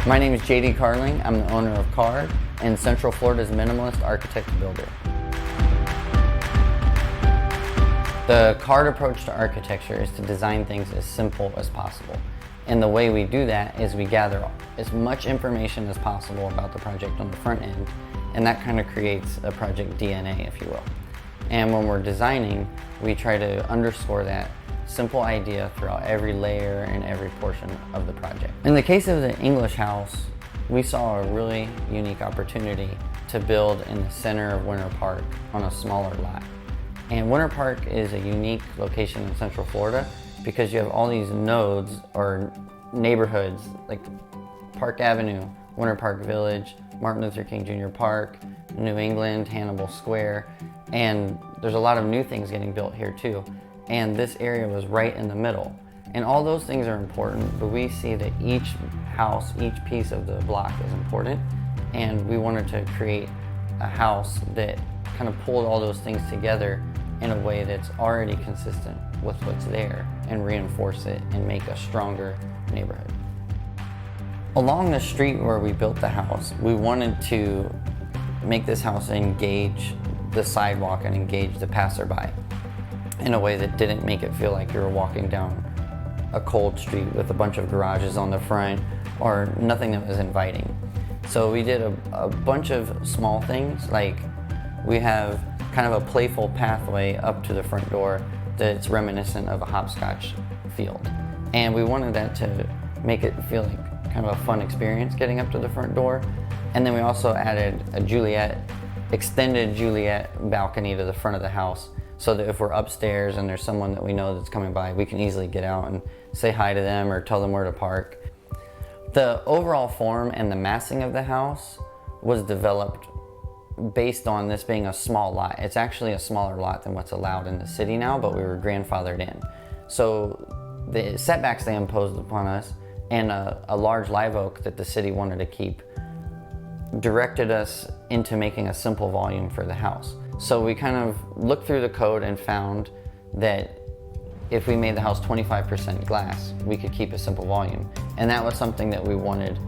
My name is JD Carling. I'm the owner of CARD and Central Florida's Minimalist Architect Builder. The CARD approach to architecture is to design things as simple as possible. And the way we do that is we gather as much information as possible about the project on the front end, and that kind of creates a project DNA, if you will. And when we're designing, we try to underscore that simple idea throughout every layer and every portion of the project. In the case of the English house, we saw a really unique opportunity to build in the center of Winter Park on a smaller lot. And Winter Park is a unique location in Central Florida because you have all these nodes or neighborhoods like Park Avenue, Winter Park Village, Martin Luther King Jr. Park, New England, Hannibal Square, and there's a lot of new things getting built here too. And this area was right in the middle. And all those things are important, but we see that each house, each piece of the block is important, and we wanted to create a house that kind of pulled all those things together in a way that's already consistent with what's there and reinforce it and make a stronger neighborhood. Along the street where we built the house, we wanted to make this house engage the sidewalk and engage the passerby in a way that didn't make it feel like you were walking down a cold street with a bunch of garages on the front or nothing that was inviting. So we did a bunch of small things, like we have kind of a playful pathway up to the front door that's reminiscent of a hopscotch field. And we wanted that to make it feel like kind of a fun experience getting up to the front door. And then we also added a extended Juliet balcony to the front of the house, so that if we're upstairs and there's someone that we know that's coming by, we can easily get out and say hi to them or tell them where to park. The overall form and the massing of the house was developed based on this being a small lot. It's actually a smaller lot than what's allowed in the city now, but we were grandfathered in. So the setbacks they imposed upon us and a large live oak that the city wanted to keep directed us into making a simple volume for the house. So we kind of looked through the code and found that if we made the house 25% glass, we could keep a simple volume. And that was something that we wanted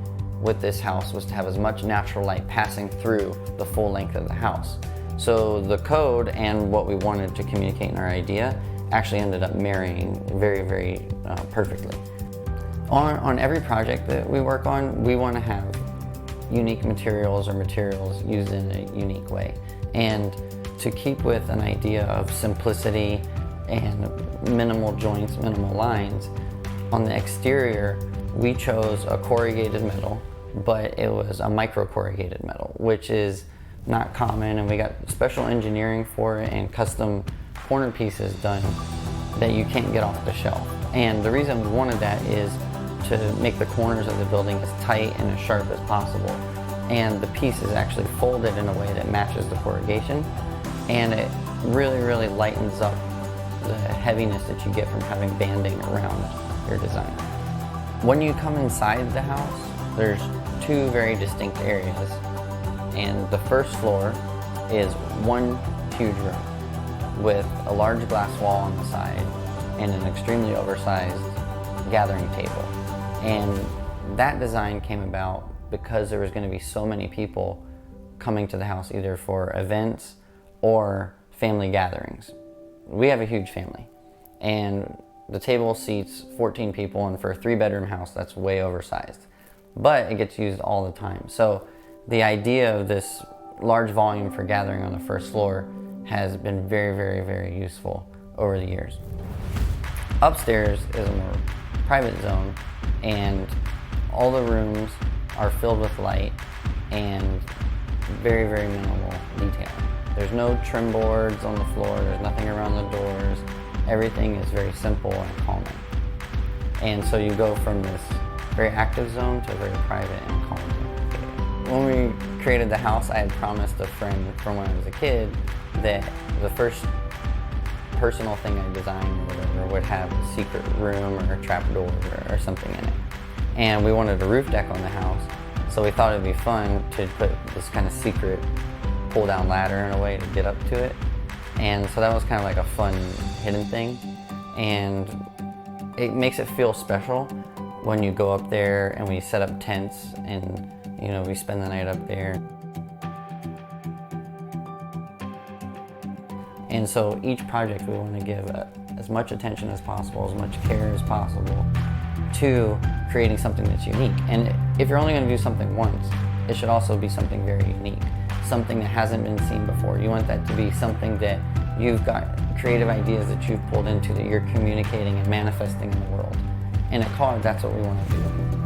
with this house, was to have as much natural light passing through the full length of the house. So the code and what we wanted to communicate in our idea actually ended up marrying very, very perfectly. On every project that we work on, we want to have unique materials or materials used in a unique way. And to keep with an idea of simplicity and minimal joints, minimal lines, on the exterior, we chose a corrugated metal, but it was a micro corrugated metal, which is not common, and we got special engineering for it and custom corner pieces done that you can't get off the shelf. And the reason we wanted that is to make the corners of the building as tight and as sharp as possible. And the piece is actually folded in a way that matches the corrugation, and it really, really lightens up the heaviness that you get from having banding around your design. When you come inside the house, there's two very distinct areas, and the first floor is one huge room with a large glass wall on the side and an extremely oversized gathering table. And that design came about because there was going to be so many people coming to the house either for events or family gatherings. We have a huge family, and the table seats 14 people, and for a 3-bedroom house, that's way oversized. But it gets used all the time. So the idea of this large volume for gathering on the first floor has been very, very, very useful over the years. Upstairs is a more private zone, and all the rooms are filled with light and very, very minimal detailing. There's no trim boards on the floor, there's nothing around the doors. Everything is very simple and calming. And so you go from this very active zone to a very private and calm zone. When we created the house, I had promised a friend from when I was a kid that the first personal thing I designed or whatever would have a secret room or a trap door or something in it. And we wanted a roof deck on the house, so we thought it'd be fun to put this kind of secret pull down ladder in a way to get up to it. And so that was kind of like a fun hidden thing, and it makes it feel special when you go up there and we set up tents and we spend the night up there. And so each project we want to give as much attention as possible, as much care as possible to creating something that's unique. And if you're only going to do something once, it should also be something very unique, something that hasn't been seen before. You want that to be something that you've got creative ideas that you've pulled into, that you're communicating and manifesting in the world. In a car, that's what we want to do.